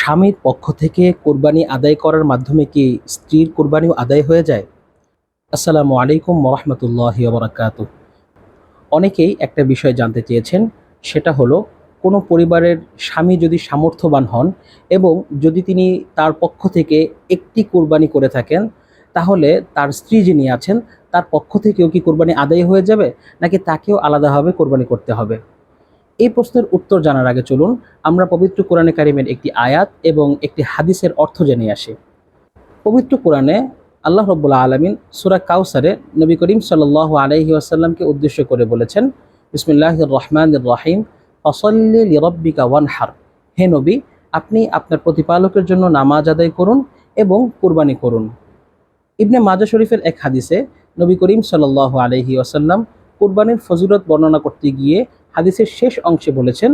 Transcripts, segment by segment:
স্বামীর পক্ষ থেকে কোরবানি আদায় করার মাধ্যমে কি স্ত্রীর কোরবানিও আদায় হয়ে যায়? আসসালামু আলাইকুম ওয়া বারাকাতুহু। অনেকেই একটা বিষয় জানতে চেয়েছেন, সেটা হলো কোনো পরিবারের স্বামী যদি সামর্থ্যবান হন এবং যদি তিনি তার পক্ষ থেকে একটি কোরবানি করে থাকেন, তাহলে তার স্ত্রী যিনি আছেন তার পক্ষ থেকেও কি কোরবানি আদায় হয়ে যাবে, নাকি তাকেও আলাদাভাবে কোরবানি করতে হবে? এই প্রশ্নের উত্তর জানার আগে চলুন আমরা পবিত্র কোরআনে কারিমের একটি আয়াত এবং একটি হাদিসের অর্থ জেনে আসি। পবিত্র কোরআনে আল্লাহ রাব্বুল আলামিন সূরা কাউসারে নবী করিম সাল্লাল্লাহু আলাইহি ওয়াসাল্লামকে উদ্দেশ্য করে বলেছেন, বিসমিল্লাহির রহমানির রহিম, ফাসাল্লি লিরাব্বিকা ওয়ানহার। হে নবী, আপনি আপনার প্রতিপালকের জন্য নামাজ আদায় করুন এবং কুরবানি করুন। ইবনে মাজাহ শরীফের এক হাদিসে নবী করিম সাল্লাল্লাহু আলাইহি ওয়াসাল্লাম কুরবানির ফজিলত বর্ণনা করতে গিয়ে হাদিসের শেষ অংশে বলেছেন,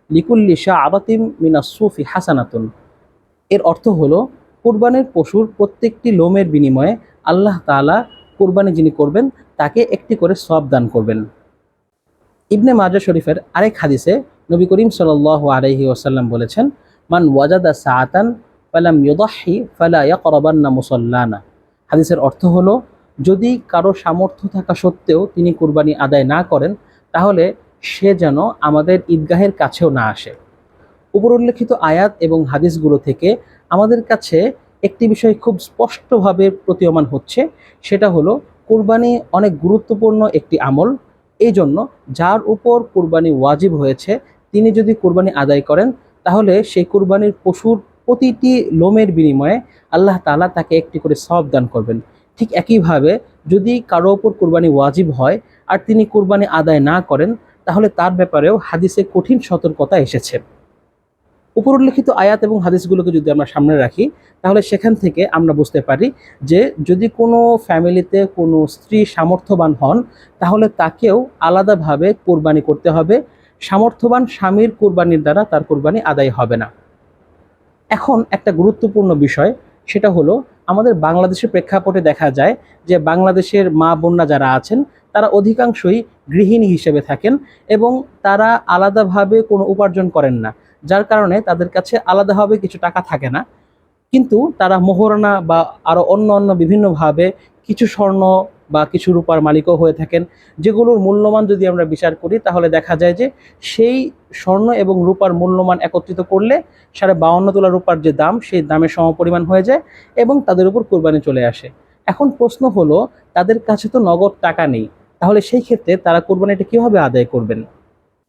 লিকুল্লি শাআরাতিন মিনাস সুফি হাসানাতুন। এর অর্থ হলো, কুরবানির পশুর প্রত্যেকটি লোমের বিনিময়ে আল্লাহ তাআলা কুরবানি যিনি করবেন তাকে একটি করে সওয়াব দান করবেন। ইবনে মাজাহ শরীফের আরেক হাদিসে নবী করিম সাল্লাল্লাহু আলাইহি ওয়াসাল্লাম বলেছেন, মান ওয়াজাদা সাআতান ফালাম ইউদাহি ফালা ইয়াকরাবান্না মুসাল্লানা। হাদিসের অর্থ হলো, যদি কারো সামর্থ্য থাকা সত্ত্বেও তিনি কুরবানি আদায় না করেন, তাহলে সে যেন আমাদের ঈদগাহের কাছেও না আসে। উপর উল্লেখিত আয়াত এবং হাদিসগুলো থেকে আমাদের কাছে একটি বিষয় খুব স্পষ্টভাবে প্রতীয়মান হচ্ছে, সেটা হলো কুরবানি অনেক গুরুত্বপূর্ণ একটি আমল। এই জন্য যার উপর কুরবানি ওয়াজিব হয়েছে তিনি যদি কুরবানি আদায় করেন, তাহলে সেই কুরবানির পশুর প্রতিটি লোমের বিনিময়ে আল্লাহ তাআলা তাকে একটি করে সওয়াব দান করবেন। ঠিক একইভাবে যদি কারো ওপর কুরবানি ওয়াজিব হয় আর তিনি কুরবানি আদায় না করেন, তাহলে তার ব্যাপারেও হাদিসে কঠিন সতর্কতা এসেছে। উপর উল্লেখিত আয়াত এবং হাদিসগুলোকে যদি আমরা সামনে রাখি, তাহলে সেখান থেকে আমরা বুঝতে পারি যে যদি কোনো ফ্যামিলিতে কোনো স্ত্রী সামর্থ্যবান হন, তাহলে তাকেও আলাদাভাবে কোরবানি করতে হবে। সামর্থ্যবান স্বামীর কোরবানির দ্বারা তার কোরবানি আদায় হবে না। এখন একটা গুরুত্বপূর্ণ বিষয়, সেটা হলো আমাদের বাংলাদেশের প্রেক্ষাপটে দেখা যায় যে বাংলাদেশের মা বোনরা যারা আছেন তারা অধিকাংশই গৃহিণী হিসেবে থাকেন এবং তারা আলাদাভাবে কোনো উপার্জন করেন না, যার কারণে তাদের কাছে আলাদাভাবে কিছু টাকা থাকে না। কিন্তু তারা মোহরানা বা আরও অন্য অন্য বিভিন্নভাবে কিছু স্বর্ণ বা কিছু রূপার মালিকও হয়ে থাকেন, যেগুলোর মূল্যমান যদি আমরা বিচার করি তাহলে দেখা যায় যে সেই স্বর্ণ এবং রূপার মূল্যমান একত্রিত করলে 52.5 তোলা রূপার যে দাম, সেই দামের সমপরিমাণ হয়ে যায় এবং তাদের উপর কোরবানি চলে আসে। এখন প্রশ্ন হলো, তাদের কাছে তো নগদ টাকা নেই, তাহলে সেই ক্ষেত্রে তারা কোরবানিটা কীভাবে আদায় করবেন?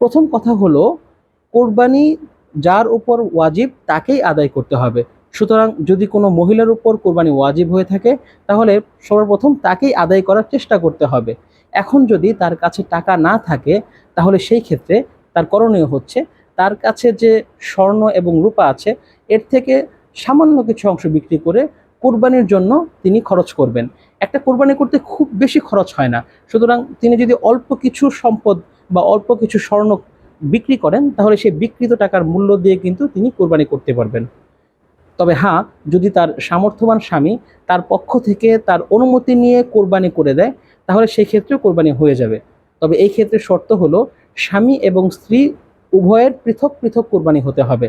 প্রথম কথা হলো, কোরবানি যার উপর ওয়াজিব তাকেই আদায় করতে হবে। সুতরাং যদি কোনো মহিলার উপর কোরবানি ওয়াজিব হয়ে থাকে, তাহলে সর্বপ্রথম তাকেই আদায় করার চেষ্টা করতে হবে। এখন যদি তার কাছে টাকা না থাকে, তাহলে সেই ক্ষেত্রে তার করণীয় হচ্ছে তার কাছে যে স্বর্ণ এবং রূপা আছে এর থেকে সামান্য কিছু অংশ বিক্রি করে কোরবানির জন্য তিনি খরচ করবেন। একটা কোরবানি করতে খুব বেশি খরচ হয় না, সুতরাং তিনি যদি অল্প কিছু সম্পদ বা অল্প কিছু স্বর্ণ বিক্রি করেন, তাহলে সেই বিক্রিত টাকার মূল্য দিয়ে কিন্তু তিনি কোরবানি করতে পারবেন। তবে হ্যাঁ, যদি তার সামর্থ্যবান স্বামী তার পক্ষ থেকে তার অনুমতি নিয়ে কোরবানি করে দেয়, তাহলে সেই ক্ষেত্রেও কোরবানি হয়ে যাবে। তবে এই ক্ষেত্রে শর্ত হলো, স্বামী এবং স্ত্রী উভয়ের পৃথক পৃথক কোরবানি হতে হবে।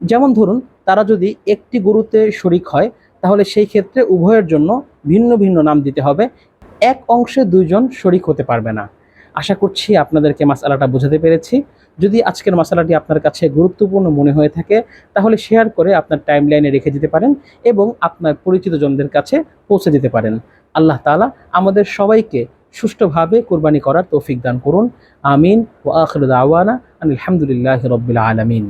যেমন ধরুন, তারা যদি একটি গরুতে শরিক হয়, তাহলে সেই ক্ষেত্রে উভয়ের জন্য ভিন্ন ভিন্ন নাম দিতে হবে। এক অংশে দুইজন শরিক হতে পারবে না। আশা করছি আপনাদেরকে মাসআলাটা বোঝাতে পেরেছি। যদি আজকের মাসআলাটি আপনার কাছে গুরুত্বপূর্ণ মনে হয়ে থাকে, তাহলে শেয়ার করে আপনার টাইমলাইনে রেখে দিতে পারেন এবং আপনার পরিচিত জনদের কাছে পৌঁছে দিতে পারেন। আল্লাহ তাআলা আমাদের সবাইকে সুষ্ঠুভাবে কোরবানি করার তৌফিক দান করুন। আমিন। ওয়া আখিরু দাওয়ানা আনিল হামদুলিল্লাহি রাব্বিল আলামিন।